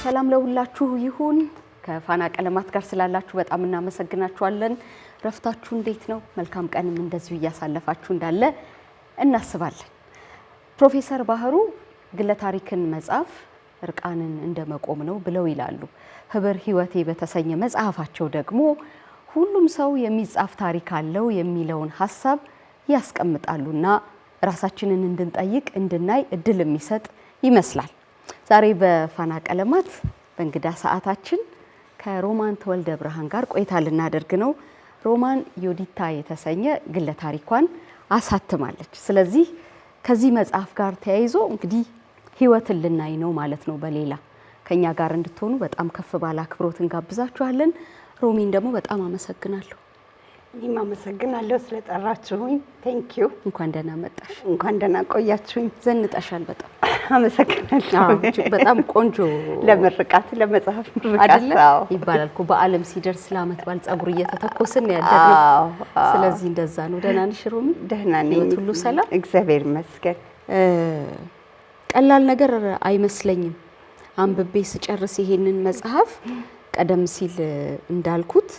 ሰላም ለሁላችሁ ይሁን። ከፋና ቀለማት ጋር ስላላችሁ በጣም እናመሰግናችኋለን። ረፍታችሁ እንዴት ነው? መልካም ቀንም እንደዚሁ እያሳለፋችሁ እንዳለ እናስባለን። ፕሮፌሰር ባህሩ ግለ ታሪክን መጻፍ እርቃንን እንደመቆም ነው ብለው ይላሉ። ህብር ህይወቴ በተሰኘ መጽሐፋቸው ደግሞ ሁሉም ሰው የሚጻፍ ታሪክ አለው የሚለውን ሐሳብ ያስቀምጣሉና ራሳችንን እንድንጠይቅ እንድናይ እድል የሚሰጥ ይመስላል። ዛሬ በፋና ቀለማት በእንግዳ ሰዓታችን ከሮማን ተወልደ ብርሃን ጋር ቆይታ ልናደርግ ነው። ሮማን ዮዲታ የተሰኘ ግለ ታሪኳን አሳትማለች። ስለዚህ ከዚህ መጽሐፍ ጋር ተያይዞ እንግዲህ ህይወትን ልናይ ነው ማለት ነው። በሌላ ከኛ ጋር እንድትሆኑ በጣም ከፍ ባለ አክብሮት እንጋብዛችኋለን። ሮሚን ደግሞ በጣም አመሰግናለሁ። እኔም አመሰግናለሁ ስለጠራችሁኝ። ቴንክ ዩ። እንኳን ደህና መጣሽ። እንኳን ደህና ቆያችሁኝ። ዘንጠሻል በጣም አመሰግናለሁ። በጣም ቆንጆ ለምርቃት ለመጽሐፍ ምርቃት ይባላል እኮ በዓለም ሲደርስ ለዓመት በዓል ፀጉር እየተተኮስን ያደረው። ስለዚህ እንደዛ ነው። ደህና ነሽ ሮሚ? ደህና ነኝ። ሁሉ ሰላም? እግዚአብሔር ይመስገን። ቀላል ነገር አይመስለኝም። አንብቤ ስጨርስ ይሄንን መጽሐፍ ቀደም ሲል እንዳልኩት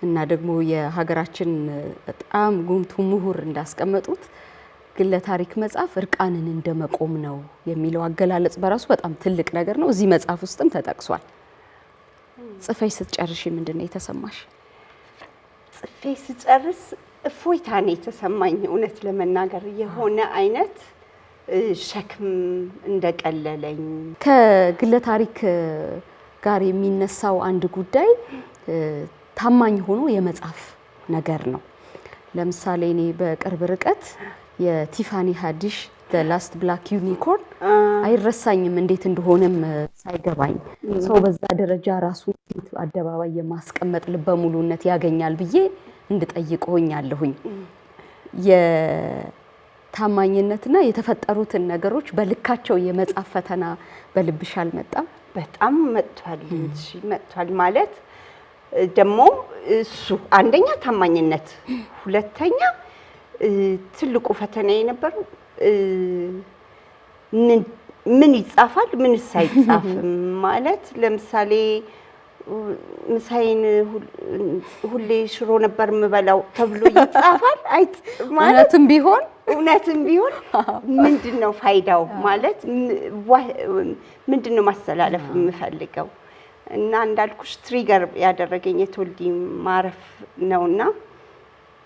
እና ደግሞ የሀገራችን በጣም ጉምቱ ምሁር እንዳስቀመጡት ግለ ታሪክ መጽሐፍ እርቃንን እንደመቆም ነው የሚለው አገላለጽ በራሱ በጣም ትልቅ ነገር ነው። እዚህ መጽሐፍ ውስጥም ተጠቅሷል። ጽፈሽ ስትጨርሽ ምንድን ነው የተሰማሽ? ጽፌ ስጨርስ እፎይታ ነው የተሰማኝ። እውነት ለመናገር የሆነ አይነት ሸክም እንደቀለለኝ። ከግለ ታሪክ ጋር የሚነሳው አንድ ጉዳይ ታማኝ ሆኖ የመጻፍ ነገር ነው። ለምሳሌ እኔ በቅርብ ርቀት የቲፋኒ ሃዲሽ ዘ ላስት ብላክ ዩኒኮርን አይረሳኝም። እንዴት እንደሆነም ሳይገባኝ ሰው በዛ ደረጃ ራሱ አደባባይ የማስቀመጥ ልበ ሙሉነት ያገኛል ብዬ እንድጠይቅ ሆኛለሁኝ። የታማኝነትና የተፈጠሩትን ነገሮች በልካቸው የመጻፍ ፈተና በልብሽ አልመጣም? በጣም መጥቷል እንጂ መጥቷል ማለት ደግሞ እሱ አንደኛ ታማኝነት፣ ሁለተኛ ትልቁ ፈተና የነበረው ምን ይጻፋል ምን ሳይጻፍም ማለት ለምሳሌ ምሳዬን ሁሌ ሽሮ ነበር የምበላው ተብሎ ይጻፋል ማለት እውነትም ቢሆን ምንድነው ፋይዳው? ማለት ምንድነው ማስተላለፍ የምፈልገው? እና እንዳልኩሽ ትሪገር ያደረገኝ የተወልዲ ማረፍ ነውና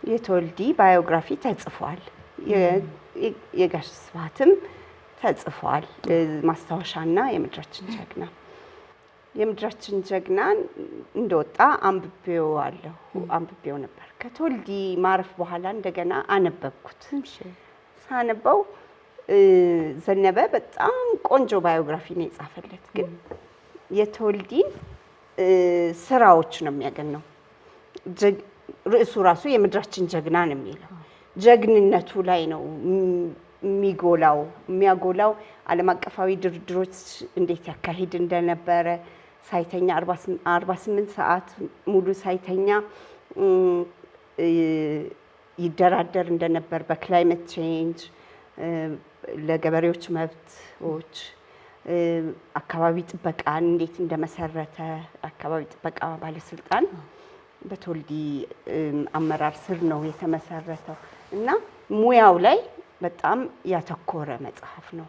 የተወልዲ ባዮግራፊ ተጽፏል። የጋሽ ስብሐትም ተጽፏል። ማስታወሻና የምድራችን ጀግና እንደወጣ አንብቤው ነበር። ከተወልዲ ማረፍ በኋላ እንደገና አነበብኩት። ሳነበው ዘነበ በጣም ቆንጆ ባዮግራፊ ነው የጻፈለት። ግን የተወልዲን ስራዎች ነው የሚያገኘው። ርዕሱ ራሱ የምድራችን ጀግና ነው የሚለው። ጀግንነቱ ላይ ነው የሚያጎላው። ዓለም አቀፋዊ ድርድሮች እንዴት ያካሂድ እንደነበረ ሳይተኛ 48 ሰዓት ሙሉ ሳይተኛ ይደራደር እንደነበር በክላይሜት ቼንጅ፣ ለገበሬዎች መብቶች፣ አካባቢ ጥበቃን እንዴት እንደመሰረተ አካባቢ ጥበቃ ባለስልጣን በተወልዲ አመራር ስር ነው የተመሰረተው እና ሙያው ላይ በጣም ያተኮረ መጽሐፍ ነው።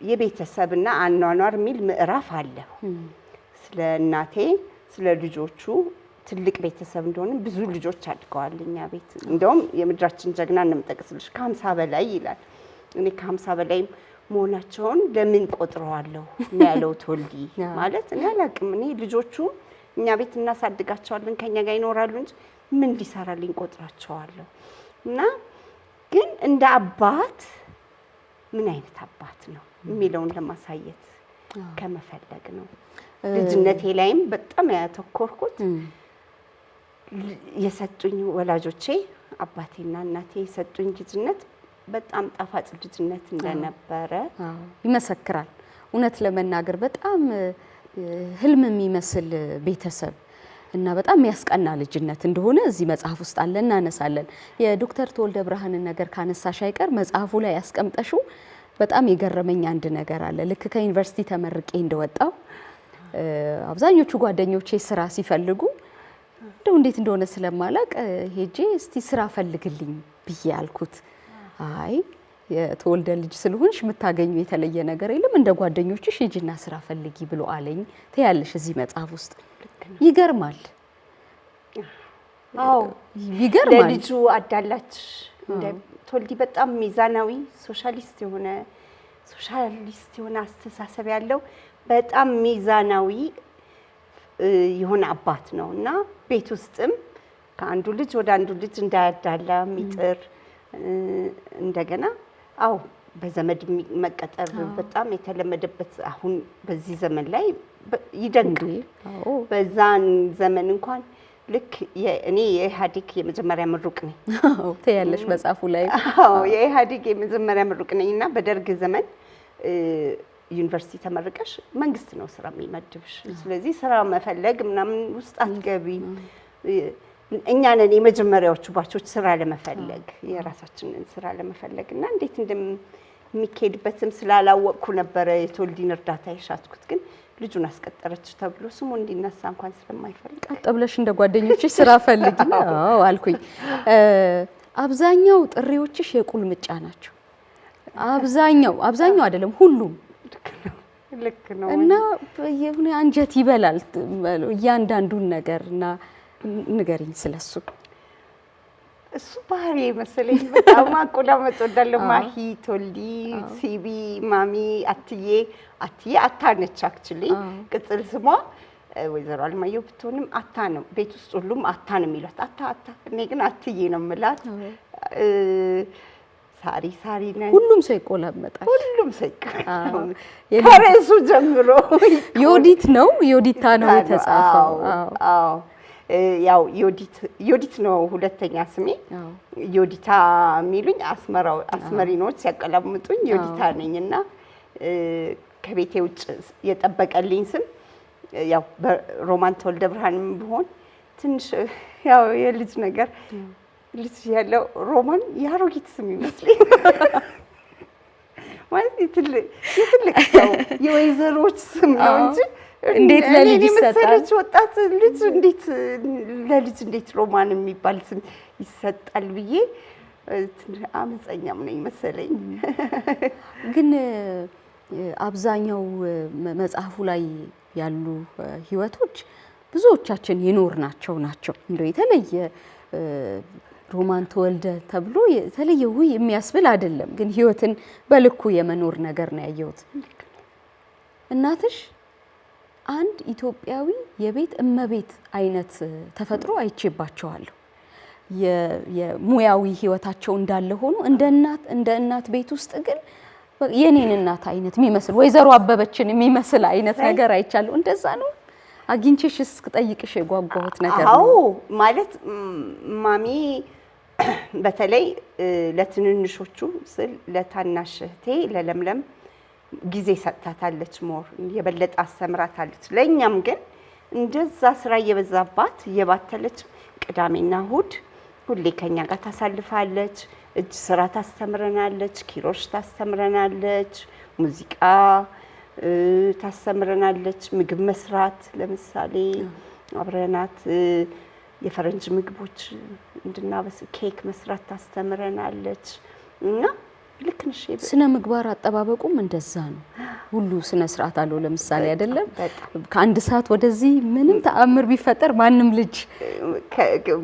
የቤተሰብና አኗኗር የሚል ምዕራፍ አለ። ስለ እናቴ ስለ ልጆቹ ትልቅ ቤተሰብ እንደሆነ ብዙ ልጆች አድገዋል እኛ ቤት። እንደውም የምድራችን ጀግና እንደምጠቅስልሽ ከ50 በላይ ይላል። እኔ ከ50 በላይ መሆናቸውን ለምን ቆጥረዋለሁ ያለው ተወልዲ ማለት እኔ አላውቅም። እኔ ልጆቹ እኛ ቤት እናሳድጋቸዋለን ከኛ ጋር ይኖራሉ እንጂ ምን ሊሰራልኝ ቆጥራቸዋለሁ። እና ግን እንደ አባት ምን አይነት አባት ነው የሚለውን ለማሳየት ከመፈለግ ነው። ልጅነቴ ላይም በጣም ያተኮርኩት የሰጡኝ ወላጆቼ አባቴና እናቴ የሰጡኝ ልጅነት በጣም ጣፋጭ ልጅነት እንደነበረ ይመሰክራል። እውነት ለመናገር በጣም ህልም የሚመስል ቤተሰብ እና በጣም የሚያስቀና ልጅነት እንደሆነ እዚህ መጽሐፍ ውስጥ አለ እናነሳለን። የዶክተር ተወልደ ብርሃንን ነገር ካነሳሽ አይቀር መጽሐፉ ላይ ያስቀምጠሽው በጣም የገረመኝ አንድ ነገር አለ። ልክ ከዩኒቨርሲቲ ተመርቄ እንደወጣው አብዛኞቹ ጓደኞቼ ስራ ሲፈልጉ እንደው እንዴት እንደሆነ ስለማላቅ ሄጄ እስቲ ስራ ፈልግልኝ ብዬ አልኩት። አይ የተወልደ ልጅ ስለሆንሽ የምታገኙ የተለየ ነገር የለም እንደ ጓደኞችሽ ሂጂና ስራ ፈልጊ ብሎ አለኝ። ትያለሽ እዚህ መጽሐፍ ውስጥ ይገርማል። አዎ ይገርማል። ለልጁ አዳላች እንደ ተወልዲ በጣም ሚዛናዊ ሶሻሊስት የሆነ አስተሳሰብ ያለው በጣም ሚዛናዊ የሆነ አባት ነው እና ቤት ውስጥም ከአንዱ ልጅ ወደ አንዱ ልጅ እንዳያዳላ ሚጥር እንደገና አው በዘመድ መቀጠር በጣም የተለመደበት አሁን በዚህ ዘመን ላይ ይደንቃል። በዛን ዘመን እንኳን ልክ እኔ የኢህአዴግ የመጀመሪያ ምሩቅ ነኝ። ትያለሽ መጽሐፉ ላይ። የኢህአዴግ የመጀመሪያ ምሩቅ ነኝና በደርግ ዘመን ዩኒቨርሲቲ ተመርቀሽ መንግስት ነው ስራ የሚመድብሽ። ስለዚህ ስራ መፈለግ ምናምን ውስጥ አትገቢም። እኛ ነን የመጀመሪያዎቹ ባቾች ስራ ለመፈለግ የራሳችንን ስራ ለመፈለግ እና እንዴት እንደሚካሄድበትም ስላላወቅኩ ነበረ የተወልዲን እርዳታ የሻትኩት። ግን ልጁን አስቀጠረች ተብሎ ስሙ እንዲነሳ እንኳን ስለማይፈልግ ቀጥ ብለሽ እንደ ጓደኞችሽ ስራ ፈልጊ አልኩኝ። አብዛኛው ጥሪዎችሽ የቁልምጫ ናቸው። አብዛኛው አይደለም ሁሉም ልክ ነው እና የሆነ አንጀት ይበላል እያንዳንዱን ነገር እና ንገሪኝ ስለሱ። እሱ ባህሪ መሰለኝ በጣም አቆላመጥ ወዳለው ማሂ ተወልዲ ሲቢ ማሚ አትዬ አታነች አክቹሊ ቅጽል ስሟ ወይዘሮ አልማየሁ ብትሆንም አታ ነው። ቤት ውስጥ ሁሉም አታ ነው የሚሏት። አታ እኔ ግን አትዬ ነው የምላት። ሳሪ ነኝ። ሁሉም ሰው ይቆላመጣል። ሁሉም ሰው ከርዕሱ ጀምሮ ዮዲት ነው ዮዲታ ነው የተጻፈው። አዎ ያው ዮዲት ነው ሁለተኛ ስሜ። ዮዲታ የሚሉኝ አስመሪኖች ሲያቀላምጡኝ ዮዲታ ነኝና ከቤቴ ውጭ የጠበቀልኝ ስም ያው በሮማን ተወልደ ብርሃንም ቢሆን ትንሽ ያው የልጅ ነገር ልጅ ያለው ሮማን ያሮጊት ስም ይመስለኝ ማለት የትልቅ ሰው የወይዘሮች ስም ነው እንጂ እንዴት ለልጅ ይሰጣል? ወጣት ልጅ እንዴት ሮማን የሚባል ስም ይሰጣል ብዬ አመፀኛም ነኝ መሰለኝ። ግን አብዛኛው መጽሐፉ ላይ ያሉ ህይወቶች ብዙዎቻችን የኖርናቸው ናቸው። እንደው የተለየ ሮማን ተወልደ ተብሎ የተለየ የሚያስብል አይደለም። ግን ህይወትን በልኩ የመኖር ነገር ነው ያየሁት። እናትሽ አንድ ኢትዮጵያዊ የቤት እመቤት አይነት ተፈጥሮ አይቼባቸዋለሁ። የሙያዊ ህይወታቸው እንዳለ ሆኖ እንደ እናት ቤት ውስጥ ግን የኔን እናት አይነት የሚመስል ወይዘሮ አበበችን የሚመስል አይነት ነገር አይቻለሁ። እንደዛ ነው አግኝቼሽ እስክጠይቅሽ የጓጓሁት ነገር ነው። አዎ ማለት ማሚ በተለይ ለትንንሾቹ ስል ለታናሽ እህቴ ለለምለም ጊዜ ሰጥታታለች። ሞር የበለጠ አስተምራታለች። ለኛም ግን እንደዛ ስራ እየበዛባት እየባተለች ቅዳሜና እሁድ ሁሌ ከኛ ጋር ታሳልፋለች። እጅ ስራ ታስተምረናለች፣ ኪሮሽ ታስተምረናለች፣ ሙዚቃ ታስተምረናለች፣ ምግብ መስራት ለምሳሌ አብረናት የፈረንጅ ምግቦች እንድናበስል ኬክ መስራት ታስተምረናለች እና ልክ ነሽ። ስነ ምግባር አጠባበቁም እንደዛ ነው። ሁሉ ስነ ስርዓት አለው። ለምሳሌ አይደለም ከአንድ ሰዓት ወደዚህ ምንም ተአምር ቢፈጠር ማንም ልጅ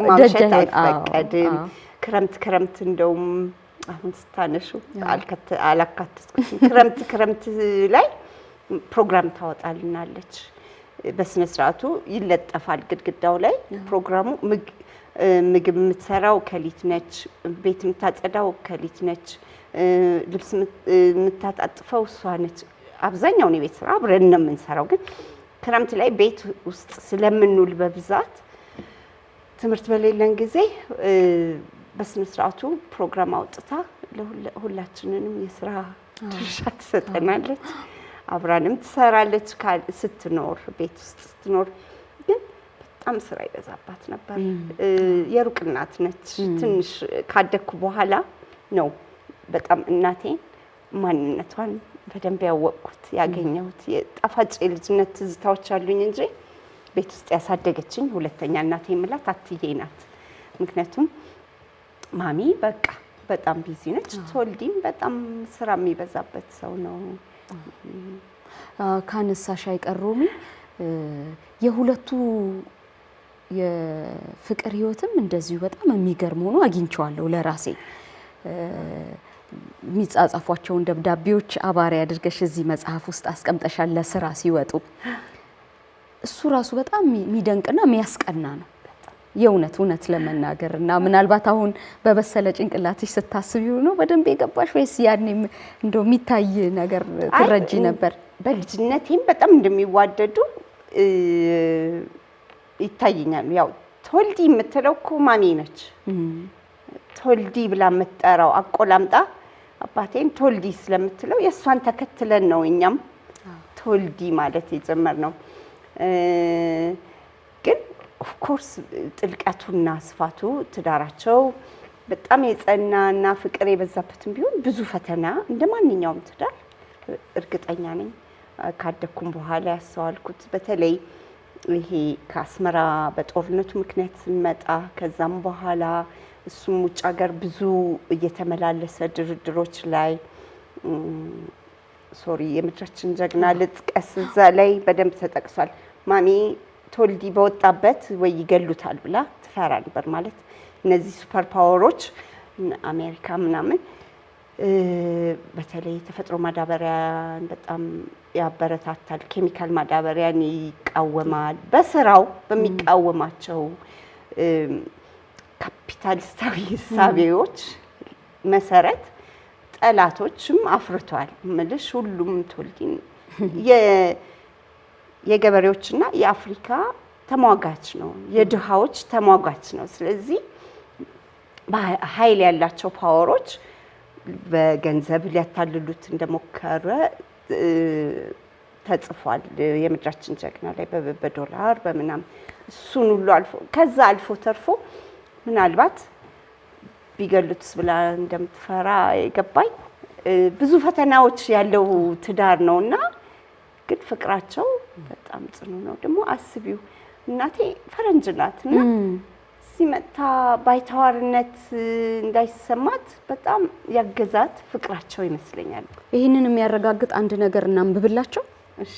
ማምሸት አይፈቀድም። ክረምት እንደውም አሁን ስታነሹ አላካተትኩትም። ክረምት ላይ ፕሮግራም ታወጣልናለች። በስነ ስርዓቱ ይለጠፋል ግድግዳው ላይ ፕሮግራሙ። ምግብ የምትሰራው ከሊት ነች፣ ቤት የምታጸዳው ከሊት ነች፣ ልብስ የምታጣጥፈው እሷ ነች። አብዛኛውን የቤት ስራ አብረን ነው የምንሰራው። ግን ክረምት ላይ ቤት ውስጥ ስለምንውል በብዛት ትምህርት በሌለን ጊዜ በስነ ስርዓቱ ፕሮግራም አውጥታ ሁላችንንም የስራ ድርሻ ትሰጠናለች። አብራንም ትሰራለች ስትኖር ቤት ውስጥ ስትኖር። ግን በጣም ስራ ይበዛባት ነበር። የሩቅ እናት ነች። ትንሽ ካደኩ በኋላ ነው በጣም እናቴን ማንነቷን በደንብ ያወቅኩት ያገኘሁት የጣፋጭ የልጅነት ትዝታዎች አሉኝ እንጂ ቤት ውስጥ ያሳደገችኝ ሁለተኛ እናቴ የምላት አትዬ ናት። ምክንያቱም ማሚ በቃ በጣም ቢዚ ነች። ተወልዲም በጣም ስራ የሚበዛበት ሰው ነው። ካነሳሽ አይቀር ሮሚ የሁለቱ የፍቅር ህይወትም እንደዚሁ በጣም የሚገርም ሆኖ አግኝቼዋለሁ ለራሴ። የሚጻጻፏቸውን ደብዳቤዎች አባሪ አድርገሽ እዚህ መጽሐፍ ውስጥ አስቀምጠሻል ለስራ ሲወጡ። እሱ ራሱ በጣም የሚደንቅና የሚያስቀና ነው የእውነት ለመናገር እና ምናልባት አሁን በበሰለ ጭንቅላትሽ ስታስቢው ነው በደንብ የገባሽ ወይስ ያኔም እንደው የሚታይ ነገር ትረጂ ነበር? በልጅነቴም በጣም እንደሚዋደዱ ይታየኛል። ያው ተወልዲ የምትለው እኮ ማሚ ነች። ተወልዲ ብላ የምትጠራው አቆላምጣ አባቴን ተወልዲ ስለምትለው የእሷን ተከትለን ነው እኛም ተወልዲ ማለት የጀመርነው። ግን ኦፍ ኮርስ ጥልቀቱና ስፋቱ ትዳራቸው በጣም የጸናና ፍቅር የበዛበትም ቢሆን ብዙ ፈተና እንደ ማንኛውም ትዳር እርግጠኛ ነኝ ካደኩም በኋላ ያስተዋልኩት። በተለይ ይሄ ከአስመራ በጦርነቱ ምክንያት ስንመጣ ከዛም በኋላ እሱም ውጭ ሀገር ብዙ እየተመላለሰ ድርድሮች ላይ የምድራችን ጀግና ልጥቀስ፣ እዛ ላይ በደንብ ተጠቅሷል። ማሚ ተወልዲ በወጣበት ወይ ይገሉታል ብላ ትፈራ ነበር። ማለት እነዚህ ሱፐር ፓወሮች አሜሪካ ምናምን በተለይ ተፈጥሮ ማዳበሪያን በጣም ያበረታታል፣ ኬሚካል ማዳበሪያን ይቃወማል። በስራው በሚቃወማቸው ካፒታሊስታዊ እሳቤዎች መሰረት ጠላቶችም አፍርቷል። ምልሽ ሁሉም ተወልዲን የገበሬዎችና የአፍሪካ ተሟጋች ነው፣ የድሃዎች ተሟጋች ነው። ስለዚህ ኃይል ያላቸው ፓወሮች በገንዘብ ሊያታልሉት እንደሞከረ ተጽፏል የምድራችን ጀግና ላይ በዶላር በምናም እሱን ሁሉ አልፎ ከዛ አልፎ ተርፎ ምናልባት ቢገሉትስ ብላ እንደምትፈራ የገባኝ ብዙ ፈተናዎች ያለው ትዳር ነውና ግን ፍቅራቸው በጣም ጽኑ ነው። ደግሞ አስቢው እናቴ ፈረንጅ ናትና ሲመጣ ባይተዋርነት እንዳይሰማት በጣም ያገዛት ፍቅራቸው ይመስለኛል። ይህንን የሚያረጋግጥ አንድ ነገር እናንብብላቸው። እሺ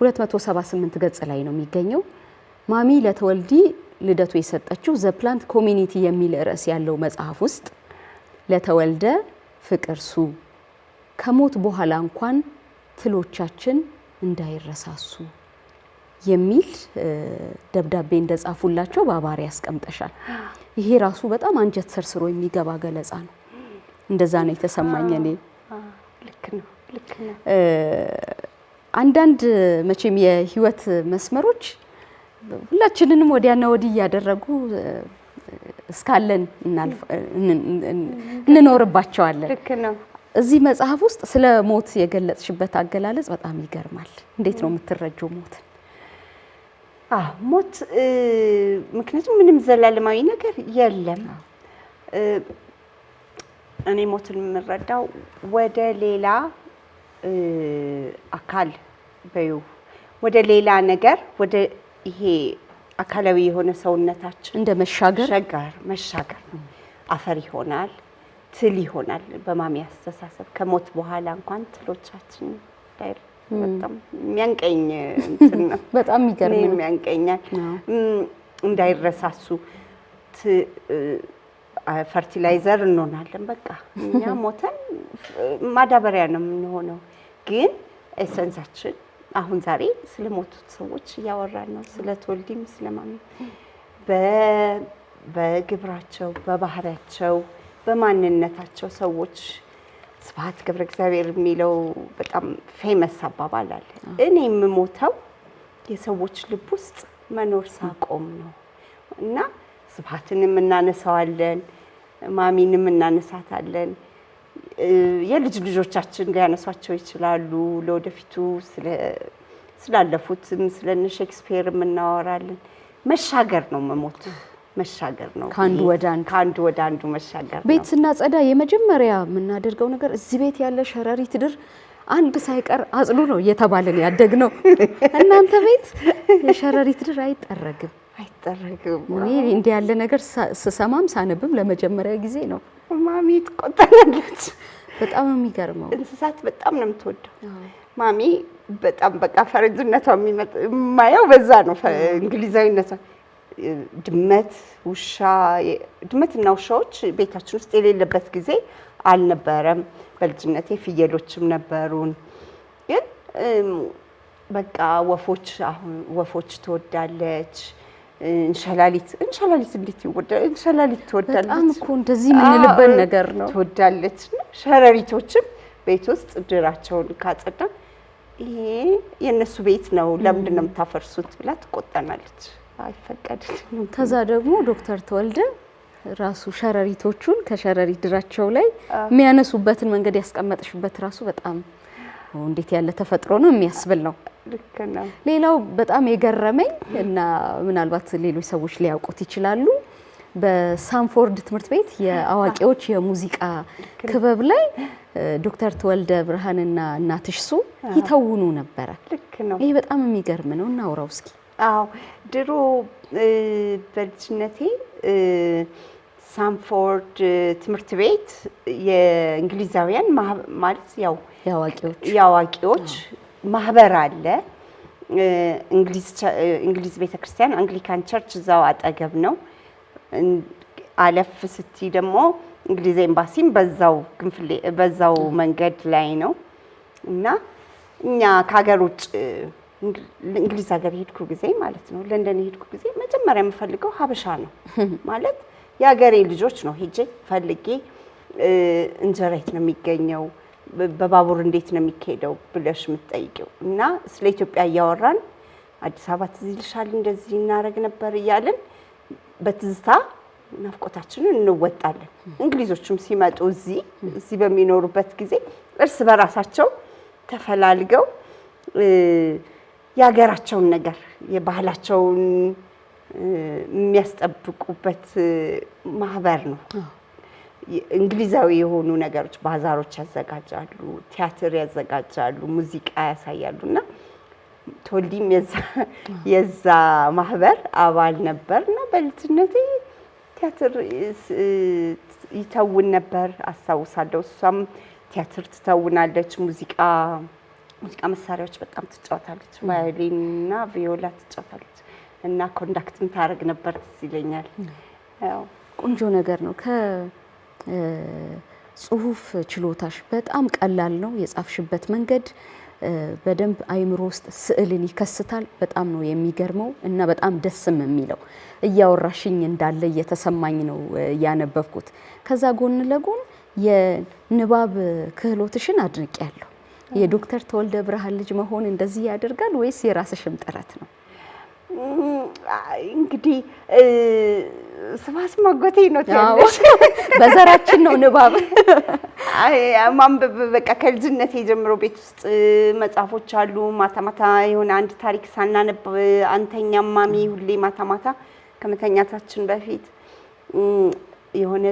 278 ገጽ ላይ ነው የሚገኘው። ማሚ ለተወልዲ ልደቱ የሰጠችው ዘ ፕላንት ኮሚኒቲ የሚል ርዕስ ያለው መጽሐፍ ውስጥ ለተወልደ ፍቅር ሱ ከሞት በኋላ እንኳን ትሎቻችን እንዳይረሳሱ የሚል ደብዳቤ እንደጻፉላቸው በአባሪ ያስቀምጠሻል። ይሄ ራሱ በጣም አንጀት ሰርስሮ የሚገባ ገለጻ ነው። እንደዛ ነው የተሰማኝ እኔ። ልክ ነው። አንዳንድ መቼም የህይወት መስመሮች ሁላችንንም ወዲያና ወዲህ እያደረጉ እስካለን እንኖርባቸዋለን። ልክ ነው። እዚህ መጽሐፍ ውስጥ ስለ ሞት የገለጽሽበት አገላለጽ በጣም ይገርማል። እንዴት ነው የምትረጂው ሞት? ሞት ምክንያቱም ምንም ዘላለማዊ ነገር የለም። እኔ ሞትን የምረዳው ወደ ሌላ አካል ወደ ሌላ ነገር ወደ ይሄ አካላዊ የሆነ ሰውነታችን እንደ መሻገር ነው። አፈር ይሆናል፣ ትል ይሆናል። በማሚ አስተሳሰብ ከሞት በኋላ እንኳን ትሎቻችን በጣም የሚያንቀኝ እንትን ነው። በጣም ይገርም ነው። የሚያንቀኛል እንዳይረሳሱ ፈርቲላይዘር እንሆናለን። በቃ እኛ ሞተን ማዳበሪያ ነው የምንሆነው። ግን ኤሰንሳችን አሁን ዛሬ ስለ ሞቱት ሰዎች እያወራን ነው። ስለ ተወልዲም ስለማሚ በግብራቸው፣ በባህሪያቸው፣ በማንነታቸው ሰዎች ስብሐት ገብረ እግዚአብሔር የሚለው በጣም ፌመስ አባባል አለ። እኔ የምሞተው የሰዎች ልብ ውስጥ መኖር ሳቆም ነው እና ስብሐትንም እናነሳዋለን፣ ማሚንም እናነሳታለን። የልጅ ልጆቻችን ሊያነሷቸው ይችላሉ። ለወደፊቱ ስላለፉትም ስለነ ሼክስፒርም እናወራለን። መሻገር ነው መሞት። መሻገር ነው። ከአንዱ ወደ አንዱ መሻገር ነው። ቤት ስናጸዳ የመጀመሪያ የምናደርገው ነገር እዚህ ቤት ያለ ሸረሪት ድር አንድ ሳይቀር አጽዱ ነው እየተባለን ያደግነው። እናንተ ቤት የሸረሪት ድር አይጠረግም? እኔ እንዲህ ያለ ነገር ስሰማም ሳነብም ለመጀመሪያ ጊዜ ነው። ማሚ ትቆጣናለች። በጣም የሚገርመው እንስሳት በጣም ነው የምትወደው ማሚ። በጣም በቃ ፈረንጅነቷ የማየው በዛ ነው፣ እንግሊዛዊነቷ። ድመትና ውሻዎች ቤታችን ውስጥ የሌለበት ጊዜ አልነበረም። በልጅነቴ ፍየሎችም ነበሩን። ግን በቃ ወፎች ትወዳለች። እንሸላሊት እንዴት ይወዳል! እንሸላሊት ትወዳለች። በጣም እኮ እንደዚህ የምንልበት ነገር ነው። ትወዳለች። ሸረሪቶችም ቤት ውስጥ ድራቸውን ካጸዳ ይሄ የነሱ ቤት ነው፣ ለምንድን ነው የምታፈርሱት ብላ ትቆጣናለች። አይፈቀድልንም። ከዛ ደግሞ ዶክተር ተወልደ ራሱ ሸረሪቶቹን ከሸረሪት ድራቸው ላይ የሚያነሱበትን መንገድ ያስቀመጥሽበት ራሱ በጣም እንዴት ያለ ተፈጥሮ ነው የሚያስብል ነው። ልክ ነው። ሌላው በጣም የገረመኝ እና ምናልባት ሌሎች ሰዎች ሊያውቁት ይችላሉ፣ በሳንፎርድ ትምህርት ቤት የአዋቂዎች የሙዚቃ ክበብ ላይ ዶክተር ተወልደ ብርሃንና እናትሽ ሱ ይተውኑ ነበረ። ልክ ነው። ይሄ በጣም የሚገርም ነው። እናውራው እስኪ። አዎ ድሮ በልጅነቴ ሳንፎርድ ትምህርት ቤት የእንግሊዛውያን ማለት ያው የአዋቂዎች ማህበር አለ። እንግሊዝ ቤተክርስቲያን አንግሊካን ቸርች እዛው አጠገብ ነው። አለፍ ስቲ ደግሞ እንግሊዝ ኤምባሲም በዛው መንገድ ላይ ነው እና እኛ ከሀገር ውጭ እንግሊዝ ሀገር የሄድኩ ጊዜ ማለት ነው፣ ለንደን የሄድኩ ጊዜ መጀመሪያ የምፈልገው ሀበሻ ነው ማለት የሀገሬ ልጆች ነው ሄጄ ፈልጌ እንጀራ የት ነው የሚገኘው፣ በባቡር እንዴት ነው የሚካሄደው ብለሽ የምትጠይቂው እና ስለ ኢትዮጵያ እያወራን አዲስ አበባ ትዝ ይልሻል እንደዚህ እናደርግ ነበር እያልን በትዝታ ናፍቆታችንን እንወጣለን። እንግሊዞቹም ሲመጡ እዚህ በሚኖሩበት ጊዜ እርስ በራሳቸው ተፈላልገው የሀገራቸውን ነገር የባህላቸውን የሚያስጠብቁበት ማህበር ነው። እንግሊዛዊ የሆኑ ነገሮች ባዛሮች ያዘጋጃሉ፣ ቲያትር ያዘጋጃሉ፣ ሙዚቃ ያሳያሉ እና ተወልዲም የዛ ማህበር አባል ነበርና በልጅነቴ ቲያትር ይተውን ነበር አስታውሳለሁ። እሷም ቲያትር ትተውናለች፣ ሙዚቃ መሳሪያዎች በጣም ትጫወታለች፣ ቫዮሊን እና ቪዮላ ትጫወታለች እና ኮንዳክትም ታደርግ ነበር። ትዝ ይለኛል። ቆንጆ ነገር ነው። ጽሁፍ ችሎታሽ በጣም ቀላል ነው። የጻፍሽበት መንገድ በደንብ አይምሮ ውስጥ ስዕልን ይከስታል። በጣም ነው የሚገርመው እና በጣም ደስም የሚለው እያወራሽኝ እንዳለ እየተሰማኝ ነው ያነበብኩት። ከዛ ጎን ለጎን የንባብ ክህሎትሽን አድንቄያለሁ። የዶክተር ተወልደ ብርሃን ልጅ መሆን እንደዚህ ያደርጋል ወይስ የራስሽም ጥረት ነው? እንግዲህ ስባስ ማጎቴ ነው ያለሽ። በዘራችን ነው ንባብ ማንበብ። በቃ ከልጅነቴ ጀምሮ ቤት ውስጥ መጽሐፎች አሉ። ማታ ማታ የሆነ አንድ ታሪክ ሳናነብ አንተኛም ማሚ። ሁሌ ማታ ማታ ከመተኛታችን በፊት የሆነ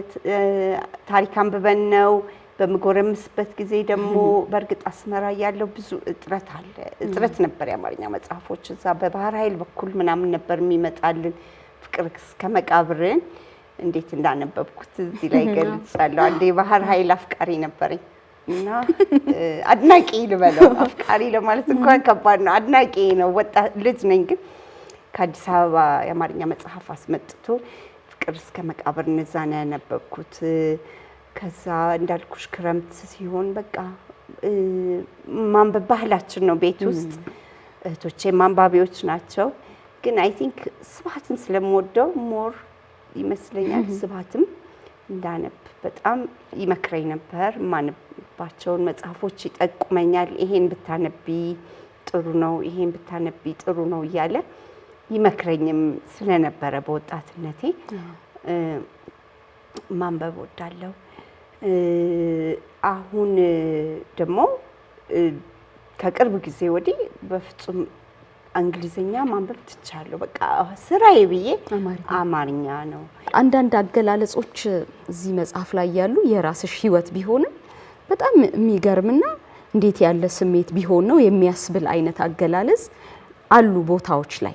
ታሪክ አንብበን ነው በምጎረምስበት ጊዜ ደግሞ በእርግጥ አስመራ ያለው ብዙ እጥረት ነበር። የአማርኛ መጽሐፎች እዛ በባህር ኃይል በኩል ምናምን ነበር የሚመጣልን። ፍቅር እስከ መቃብርን እንዴት እንዳነበብኩት እዚህ ላይ ገልጻለሁ። አንዴ የባህር ኃይል አፍቃሪ ነበረኝ እና አድናቂ ልበለው፣ አፍቃሪ ለማለት እንኳን ከባድ ነው። አድናቂ ነው። ወጣት ልጅ ነኝ ግን ከአዲስ አበባ የአማርኛ መጽሐፍ አስመጥቶ ፍቅር እስከ መቃብር እነዛ ነው ያነበብኩት። ከዛ እንዳልኩሽ ክረምት ሲሆን በቃ ማንበብ ባህላችን ነው ቤት ውስጥ። እህቶቼ ማንባቢዎች ናቸው። ግን አይ ቲንክ ስብሐትን ስለምወደው ሞር ይመስለኛል ስብሐትም እንዳነብ በጣም ይመክረኝ ነበር። ማነባቸውን መጽሐፎች ይጠቁመኛል። ይሄን ብታነቢ ጥሩ ነው፣ ይሄን ብታነቢ ጥሩ ነው እያለ ይመክረኝም ስለነበረ በወጣትነቴ ማንበብ ወዳለሁ። አሁን ደግሞ ከቅርብ ጊዜ ወዲህ በፍጹም እንግሊዝኛ ማንበብ ትቻለሁ። በቃ ስራዬ ብዬ አማርኛ ነው። አንዳንድ አገላለጾች እዚህ መጽሐፍ ላይ ያሉ የራስሽ ህይወት ቢሆንም በጣም የሚገርምና እንዴት ያለ ስሜት ቢሆን ነው የሚያስብል አይነት አገላለጽ አሉ ቦታዎች ላይ።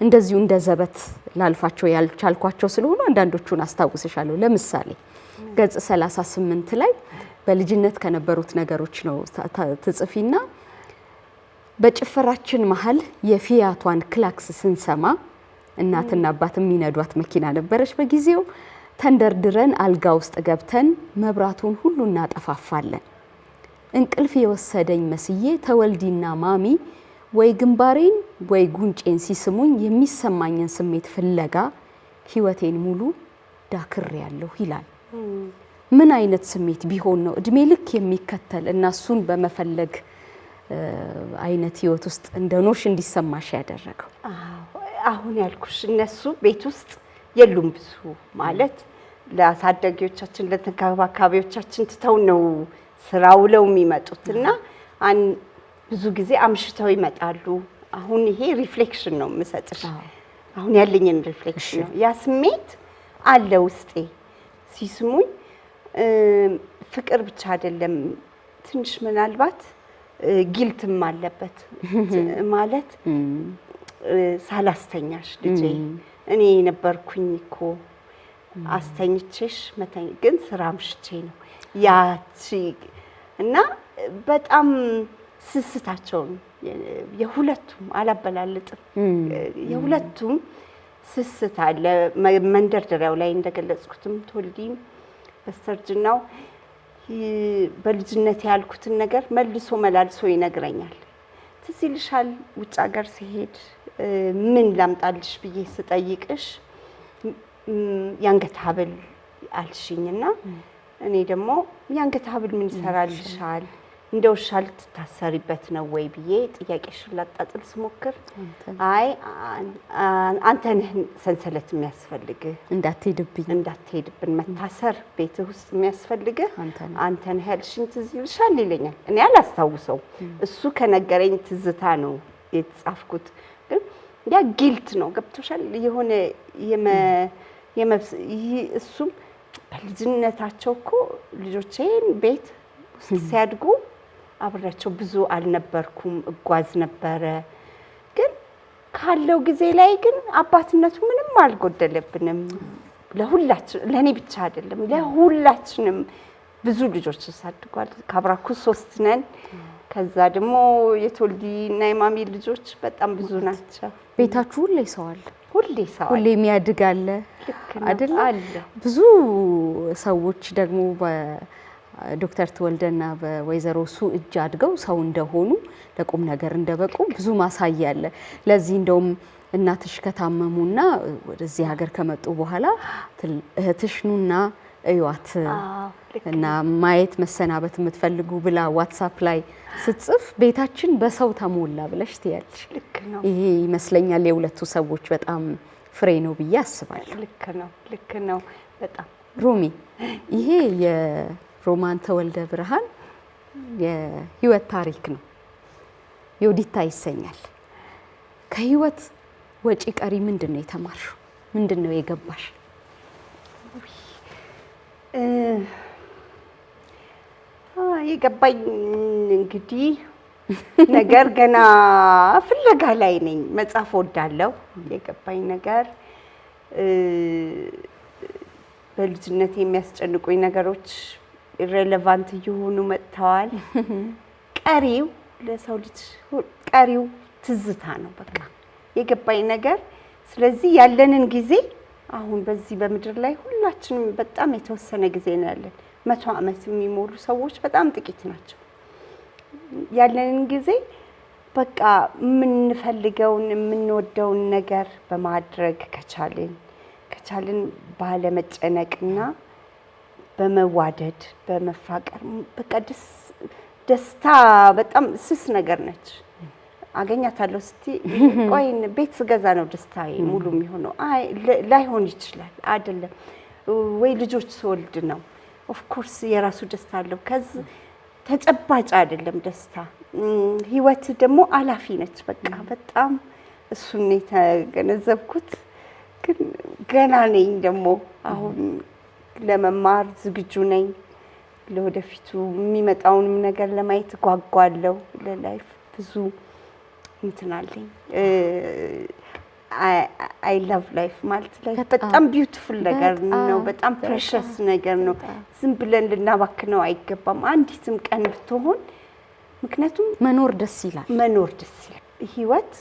እንደዚሁ እንደ ዘበት ላልፋቸው ያልቻልኳቸው ስለሆኑ አንዳንዶቹን አስታውስሻለሁ። ለምሳሌ ገጽ 38 ላይ በልጅነት ከነበሩት ነገሮች ነው ትጽፊና በጭፈራችን መሀል የፊያቷን ክላክስ ስንሰማ እናትና አባት የሚነዷት መኪና ነበረች በጊዜው። ተንደርድረን አልጋ ውስጥ ገብተን መብራቱን ሁሉ እናጠፋፋለን። እንቅልፍ የወሰደኝ መስዬ ተወልዲና ማሚ ወይ ግንባሬን ወይ ጉንጬን ሲስሙኝ የሚሰማኝን ስሜት ፍለጋ ህይወቴን ሙሉ ዳክሬ ያለሁ ይላል። ምን አይነት ስሜት ቢሆን ነው እድሜ ልክ የሚከተል እና እሱን በመፈለግ አይነት ህይወት ውስጥ እንደኖርሽ እንዲሰማሽ ያደረገው? አሁን ያልኩሽ እነሱ ቤት ውስጥ የሉም ብዙ ማለት ለአሳዳጊዎቻችን ለተንከባካቢዎቻችን ትተው ነው ስራ ውለው የሚመጡትና ብዙ ጊዜ አምሽተው ይመጣሉ። አሁን ይሄ ሪፍሌክሽን ነው የምሰጥሽ፣ አሁን ያለኝን ሪፍሌክሽን ነው። ያ ስሜት አለ ውስጤ ሲስሙኝ። ፍቅር ብቻ አይደለም ትንሽ ምናልባት ጊልትም አለበት ማለት ሳላስተኛሽ ልጄ እኔ ነበርኩኝ እኮ አስተኝቼሽ መተኝ ግን ስራ አምሽቼ ነው ያቺ እና በጣም ስስታቸውን የሁለቱም አላበላልጥም። የሁለቱም ስስት አለ። መንደርደሪያው ላይ እንደገለጽኩትም ተወልዲም በስተርጅናው በልጅነት ያልኩትን ነገር መልሶ መላልሶ ይነግረኛል። ትዝ ይልሻል ውጭ ሀገር ሲሄድ ምን ላምጣልሽ ብዬ ስጠይቅሽ የአንገት ሐብል አልሽኝና እኔ ደግሞ የአንገት ሐብል ምን ይሰራልሻል እንደው ውሻ ልትታሰሪበት ነው ወይ ብዬ ጥያቄሽን ላጣጥል ስሞክር አይ አንተ ነህ ሰንሰለት የሚያስፈልግህ እንዳትሄድብን መታሰር ቤት ውስጥ የሚያስፈልግህ አንተ ነህ ያልሽኝ ትዝ ይልሻል ይለኛል። እኔ አላስታውሰው እሱ ከነገረኝ ትዝታ ነው የተጻፍኩት። ግን ያ ጊልት ነው ገብቶሻል የሆነ እሱም በልጅነታቸው እኮ ልጆቼን ቤት ውስጥ ሲያድጉ አብሬያቸው ብዙ አልነበርኩም፣ እጓዝ ነበረ። ግን ካለው ጊዜ ላይ ግን አባትነቱ ምንም አልጎደለብንም። ለሁላችን ለኔ ብቻ አይደለም ለሁላችንም ብዙ ልጆች አሳድጓል። ካብራኩ 3 ነን። ከዛ ደግሞ የተወልዲና የማሚ ልጆች በጣም ብዙ ናቸው። ቤታችሁ ሁሌ ሰው አለ? ሁሌ የሚያድግ አለ አይደል? ብዙ ሰዎች ደግሞ ዶክተር ተወልደና በወይዘሮ ሱ እጅ አድገው ሰው እንደሆኑ ለቁም ነገር እንደበቁ ብዙ ማሳያ አለ። ለዚህ እንደውም እናትሽ ከታመሙና ወደዚህ ሀገር ከመጡ በኋላ እህትሽ ኑና እዩዋት እና ማየት መሰናበት የምትፈልጉ ብላ ዋትስአፕ ላይ ስትጽፍ ቤታችን በሰው ተሞላ ብለሽ ትያለሽ። ይሄ ይመስለኛል የሁለቱ ሰዎች በጣም ፍሬ ነው ብዬ አስባለሁ። ልክ ነው በጣም ሮሚ። ይሄ የሮማን ተወልደ ብርሃን የህይወት ታሪክ ነው። ዮዲታ ይሰኛል። ከህይወት ወጪ ቀሪ ምንድነው የተማርሽው? ምንድነው የገባሽ? የገባኝ እንግዲህ ነገር ገና ፍለጋ ላይ ነኝ። መጽሐፍ ወዳለው የገባኝ ነገር በልጅነት የሚያስጨንቁኝ ነገሮች ኢሬሌቫንት እየሆኑ መጥተዋል። ቀሪው ለሰው ልጅ ቀሪው ትዝታ ነው በቃ የገባኝ ነገር። ስለዚህ ያለንን ጊዜ አሁን በዚህ በምድር ላይ ሁላችንም በጣም የተወሰነ ጊዜ ነው ያለን። 100 ዓመት የሚሞሉ ሰዎች በጣም ጥቂት ናቸው። ያለንን ጊዜ በቃ የምንፈልገውን የምንወደውን ነገር በማድረግ ከቻልን ባለመጨነቅና በመዋደድ በመፋቀር በቃ ደስታ በጣም ስስ ነገር ነች። አገኛታለሁ እስቲ ቆይ ቤት ስገዛ ነው ደስታዬ ሙሉ የሚሆነው። አይ ላይሆን ይችላል አይደለም ወይ ልጆች ስወልድ ነው። ኦፍ ኮርስ የራሱ ደስታ አለው። ከዚህ ተጨባጭ አይደለም ደስታ። ህይወት ደግሞ አላፊ ነች። በቃ በጣም እሱን የተገነዘብኩት። ግን ገና ነኝ ደግሞ አሁን ለመማር ዝግጁ ነኝ። ለወደፊቱ የሚመጣውንም ነገር ለማየት ጓጓለሁ። ለላይፍ ብዙ እንትን አለኝ። አይ ላቭ ላይፍ ማለት ላይፍ በጣም ቢዩቲፉል ነገር ነው። በጣም ፕሬሸስ ነገር ነው። ዝም ብለን ልናባክነው አይገባም አንዲትም ቀን ብትሆን። ምክንያቱም መኖር ደስ ይላል። ህይወት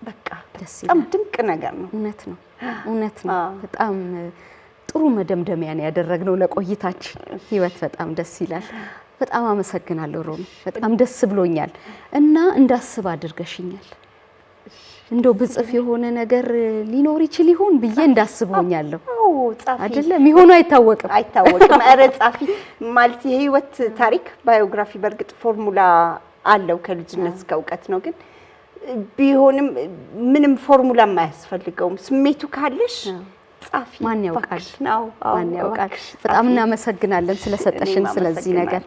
በቃ በጣም ድንቅ ነገር ነው። እውነት ነው። በጣም ጥሩ መደምደሚያ ነው ያደረግነው ለቆይታችን። ህይወት በጣም ደስ ይላል። በጣም አመሰግናለሁ ሮሚ። በጣም ደስ ብሎኛል እና እንዳስብ አድርገሽኛል። እንደው ብጽፍ የሆነ ነገር ሊኖር ይችል ይሆን ብዬ እንዳስበውኛለሁ። አይደለም ይሆኑ አይታወቅም። ኧረ ጻፊ ማለት የህይወት ታሪክ ባዮግራፊ በእርግጥ ፎርሙላ አለው ከልጅነት እስከ እውቀት ነው። ግን ቢሆንም ምንም ፎርሙላ የማያስፈልገውም። ስሜቱ ካለሽ ጻፊ። ማን ያውቃል? በጣም እናመሰግናለን ስለሰጠሽን ስለዚህ ነገር።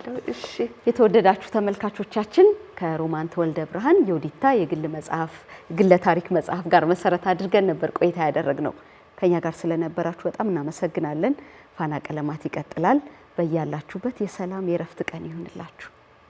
የተወደዳችሁ ተመልካቾቻችን ከሮማን ተወልደ ብርሃን የዮዲታ የግለ ታሪክ መጽሐፍ ጋር መሰረት አድርገን ነበር ቆይታ ያደረግነው። ከኛ ጋር ስለነበራችሁ በጣም እናመሰግናለን። ፋና ቀለማት ይቀጥላል። በያላችሁበት የሰላም የረፍት ቀን ይሁንላችሁ።